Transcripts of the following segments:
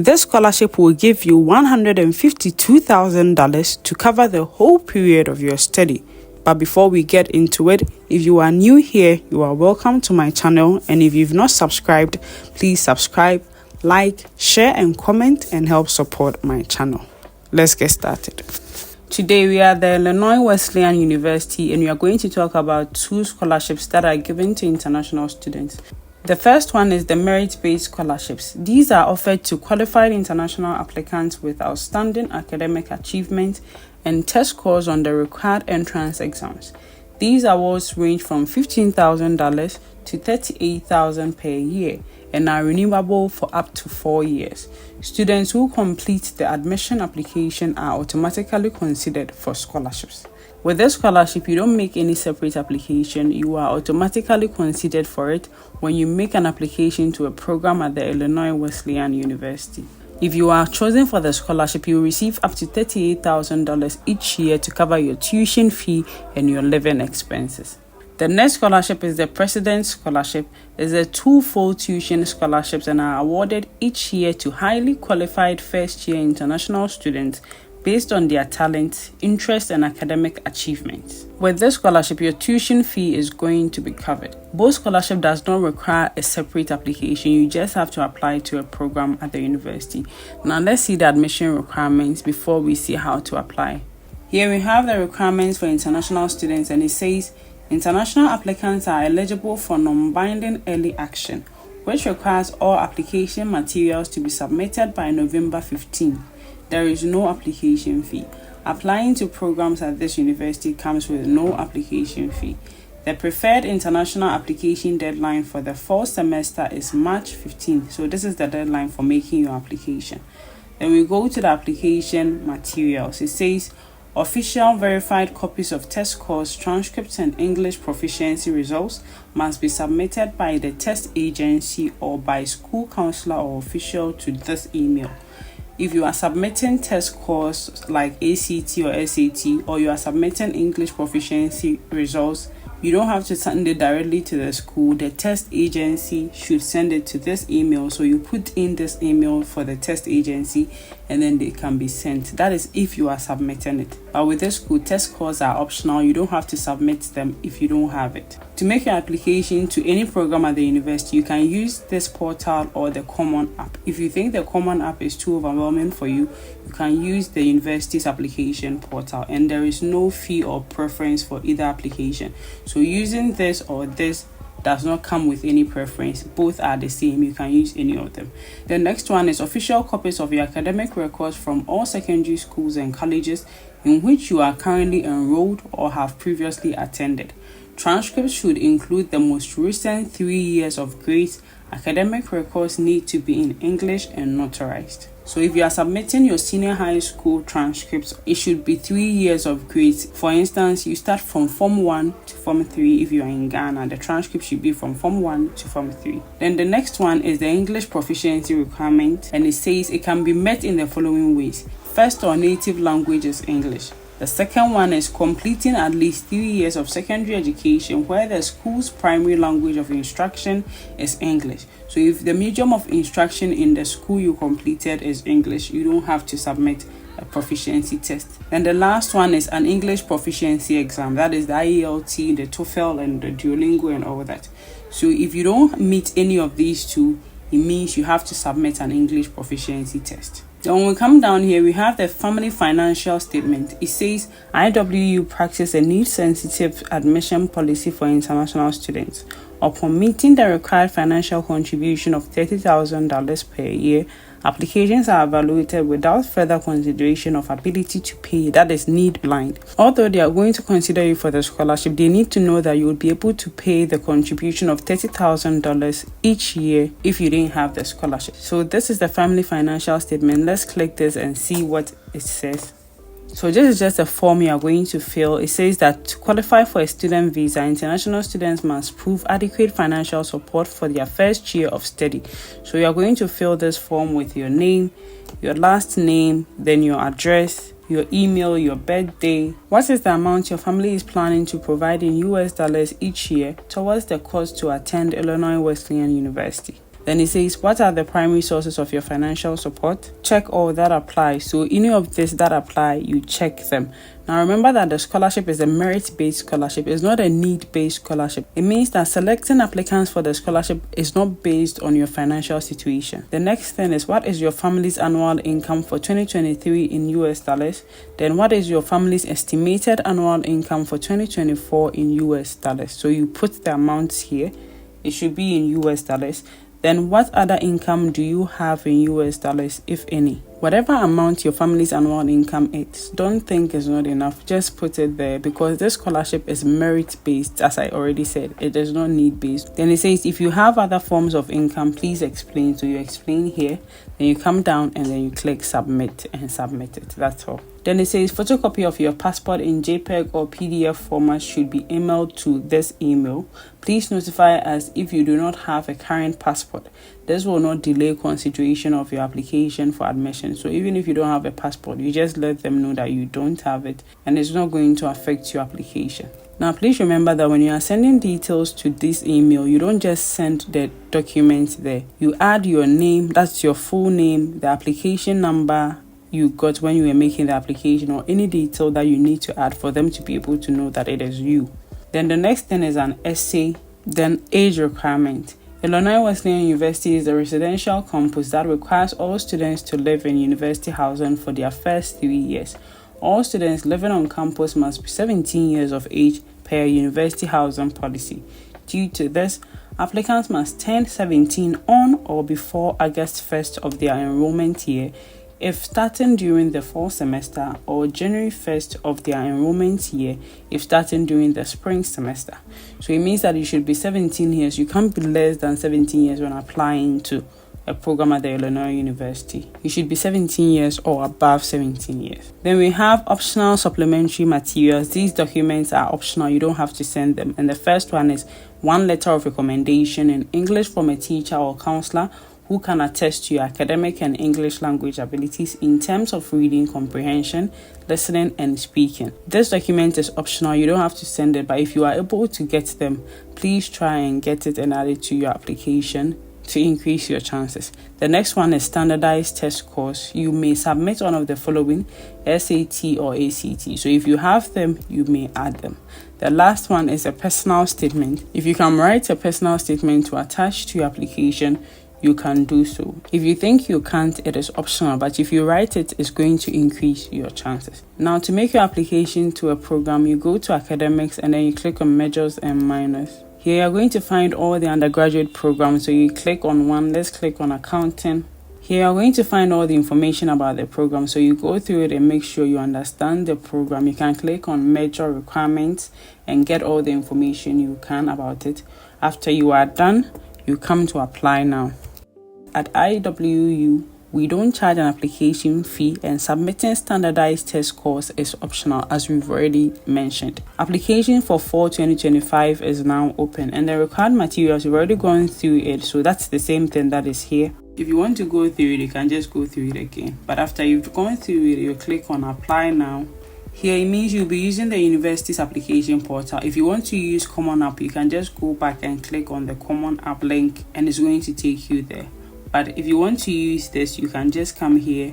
This scholarship will give you $152,000 to cover the whole period of your study. But before we get into it, if you are new here, you are welcome to my channel. And if you've not subscribed, please subscribe, like, share, and comment and help support my channel. Let's get started. Today we are at the Illinois Wesleyan University and we are going to talk about two scholarships that are given to international students. The first one is the merit-based scholarships. These are offered to qualified international applicants with outstanding academic achievement and test scores on the required entrance exams. These awards range from $15,000 to $38,000 per year and are renewable for up to 4 years. Students who complete the admission application are automatically considered for scholarships. With this scholarship, you don't make any separate application. You are automatically considered for it when you make an application to a program at the Illinois Wesleyan University. If you are chosen for the scholarship, you will receive up to $38,000 each year to cover your tuition fee and your living expenses. The next scholarship is the President's Scholarship. It's a twofold tuition scholarships and are awarded each year to highly qualified first-year international students based on their talent, interest, and academic achievements. With this scholarship, your tuition fee is going to be covered. Both scholarship does not require a separate application. You just have to apply to a program at the university. Now let's see the admission requirements before we see how to apply. Here we have the requirements for international students, and it says international applicants are eligible for non-binding early action, which requires all application materials to be submitted by November 15. There is no application fee. Applying to programs at this university comes with no application fee. The preferred international application deadline for the fall semester is March 15th. So this is the deadline for making your application. Then we go to the application materials. It says official verified copies of test scores, transcripts, and English proficiency results must be submitted by the test agency or by school counselor or official to this email. If you are submitting test scores like ACT or SAT, or you are submitting English proficiency results, you don't have to send it directly to the school. The test agency should send it to this email. So you put in this email for the test agency and then they can be sent. That is if you are submitting it. But with this school, test scores are optional. You don't have to submit them if you don't have it. To make your application to any program at the university, you can use this portal or the common app. If you think the common app is too overwhelming for you, you can use the university's application portal, and there is no fee or preference for either application. So using this or this does not come with any preference. Both are the same. You can use any of them. The next one is official copies of your academic records from all secondary schools and colleges in which you are currently enrolled or have previously attended. Transcripts should include the most recent 3 years of grades. Academic records need to be in English and notarized. So if you are submitting your senior high school transcripts, it should be 3 years of grades. For instance, you start from Form 1 to Form 3 if you are in Ghana. The transcript should be from Form 1 to Form 3. Then the next one is the English proficiency requirement, and it says it can be met in the following ways. First, our native language is English. The second one is completing at least 3 years of secondary education where the school's primary language of instruction is English. So if the medium of instruction in the school you completed is English, you don't have to submit a proficiency test. Then the last one is an English proficiency exam. That is the IELTS, the TOEFL, and the Duolingo and all that. So if you don't meet any of these two, it means you have to submit an English proficiency test. Then when we come down here, we have the family financial statement. It says IWU practice a need-sensitive admission policy for international students. Upon meeting the required financial contribution of $30,000 per year, applications are evaluated without further consideration of ability to pay, that is need blind. Although they are going to consider you for the scholarship, they need to know that you will be able to pay the contribution of $30,000 each year if you didn't have the scholarship. So this is the family financial statement. Let's click this and see what it says. So this is just a form you are going to fill. It says that to qualify for a student visa, international students must prove adequate financial support for their first year of study. So you are going to fill this form with your name, your last name, then your address, your email, your birthday. What is the amount your family is planning to provide in US dollars each year towards the cost to attend Illinois Wesleyan University? Then it says, what are the primary sources of your financial support? Check all that apply. So any of this that apply, you check them. Now remember that the scholarship is a merit-based scholarship. It's not a need-based scholarship. It means that selecting applicants for the scholarship is not based on your financial situation. The next thing is, what is your family's annual income for 2023 in US dollars? Then what is your family's estimated annual income for 2024 in US dollars? So you put the amounts here. It should be in US dollars. Then what other income do you have in US dollars, if any? Whatever amount your family's annual income is, don't think it's not enough. Just put it there, because this scholarship is merit-based, as I already said. It is not need-based. Then it says, if you have other forms of income, please explain. So you explain here, then you come down and then you click submit and submit it. That's all. Then it says, photocopy of your passport in JPEG or PDF format should be emailed to this email. Please notify us if you do not have a current passport. This will not delay consideration of your application for admission. So even if you don't have a passport, you just let them know that you don't have it, and it's not going to affect your application. Now, please remember that when you are sending details to this email, you don't just send the documents there. You add your name, that's your full name, the application number you got when you were making the application, or any detail that you need to add for them to be able to know that it is you. Then the next thing is an essay, then age requirement. Illinois Wesleyan University is a residential campus that requires all students to live in university housing for their first 3 years. All students living on campus must be 17 years of age per university housing policy. Due to this, applicants must turn 17 on or before August 1st of their enrollment year if starting during the fall semester, or January 1st of their enrollment year if starting during the spring semester. So it means that you should be 17 years. You can't be less than 17 years when applying to a program at the Illinois University. You should be 17 years or above 17 years. Then we have optional supplementary materials. These documents are optional. You don't have to send them. And the first one is one letter of recommendation in English from a teacher or counselor who can attest to your academic and English language abilities in terms of reading comprehension, listening, and speaking. This document is optional. You don't have to send it, but if you are able to get them, please try and get it and add it to your application to increase your chances. The next one is standardized test scores. You may submit one of the following: SAT or ACT. So if you have them, you may add them. The last one is a personal statement. If you can write a personal statement to attach to your application, you can do so. If you think you can't, it is optional, but if you write it, it's going to increase your chances. Now, to make your application to a program, you go to academics and then you click on majors and minors. Here you're going to find all the undergraduate programs, so you click on one. Let's click on accounting. Here you're going to find all the information about the program, so you go through it and make sure you understand the program. You can click on major requirements and get all the information you can about it. After you are done, you come to apply now. At IWU, we don't charge an application fee, and submitting standardized test scores is optional, as we've already mentioned. Application for fall 2025 is now open, and the required materials, we've already gone through it, so that's the same thing that is here. If you want to go through it, you can just go through it again. But after you've gone through it, you click on apply now. Here it means you'll be using the university's application portal. If you want to use Common App, you can just go back and click on the Common App link, and it's going to take you there. But if you want to use this, you can just come here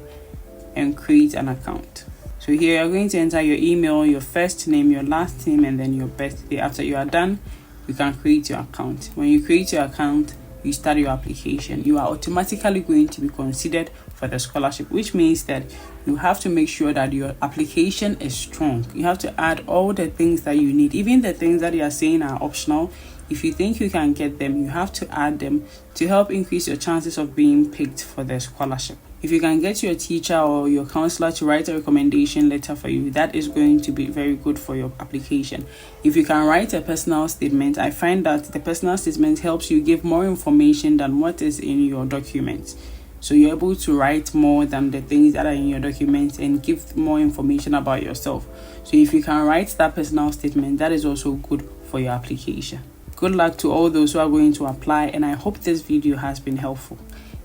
and create an account. So here you're going to enter your email, your first name, your last name, and then your birthday. After you are done, you can create your account. When you create your account, you start your application. You are automatically going to be considered for the scholarship, which means that you have to make sure that your application is strong. You have to add all the things that you need, even the things that you are saying are optional. If you think you can get them, you have to add them to help increase your chances of being picked for the scholarship. If you can get your teacher or your counselor to write a recommendation letter for you, that is going to be very good for your application. If you can write a personal statement, I find that the personal statement helps you give more information than what is in your documents. So you're able to write more than the things that are in your documents and give more information about yourself. So if you can write that personal statement, that is also good for your application. Good luck to all those who are going to apply, and I hope this video has been helpful.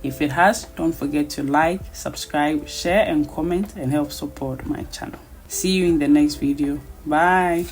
If it has, don't forget to like, subscribe, share, and comment, and help support my channel. See you in the next video. Bye.